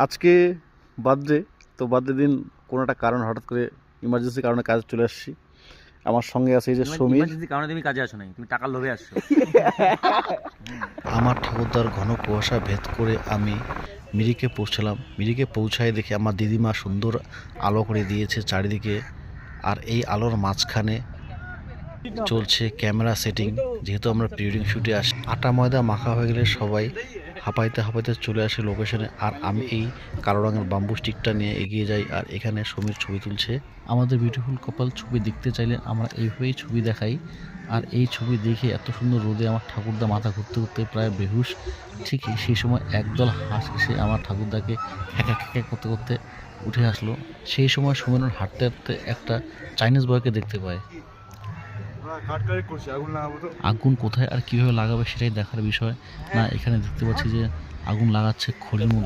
আজকে বার্থডে, তো বার্থডে দিন কোনো একটা কারণ হঠাৎ করে ইমার্জেন্সি কারণে কাজে চলে আসছি। আমার সঙ্গে আছে এই যে সমীর। ইমার্জেন্সি কারণে তুমি কাজে আসো নাই, তুমি টাকার লোভে আসছো। আমার ঠাকুরদার ঘন কুয়াশা ভেদ করে আমি মিরিকে পৌঁছালাম। মিরিকে পৌঁছায় দেখে আমার দিদিমা সুন্দর আলো করে দিয়েছে চারিদিকে, আর এই আলোর মাঝখানে চলছে ক্যামেরা সেটিং। যেহেতু আমরা প্রি ওয়েডিং শ্যুটে আসি, আটা ময়দা মাখা হয়ে গেলে সবাই হাঁপাইতে হাঁপাইতে চলে আসে লোকেশনে, আর আমি এই কালো রঙের বাম্বু স্টিকটা নিয়ে এগিয়ে যাই, আর এখানে সমীর ছবি তুলছে। আমাদের বিউটিফুল কপাল ছবি দেখতে চাইলে আমরা এইভাবেই ছবি দেখাই। আর এই ছবি দেখে এত সুন্দর রোদে আমার ঠাকুরদা মাথা ঘুরতে ঘুরতে প্রায় বেহুশ। ঠিকই সেই সময় একদল হাঁস এসে আমার ঠাকুরদাকে খ্যাঁকা খ্যাঁকা করতে করতে উঠে আসলো। সেই সময় সমীরণ হাঁটতে হাঁটতে একটা চাইনিজ বয়কে দেখতে পায়। আগুন কোথায় আর কিভাবে লাগাবে সেটাই দেখার বিষয় না। এখানে দেখতে পাচ্ছি যে আগুন লাগাচ্ছে খড়ির মধ্যে।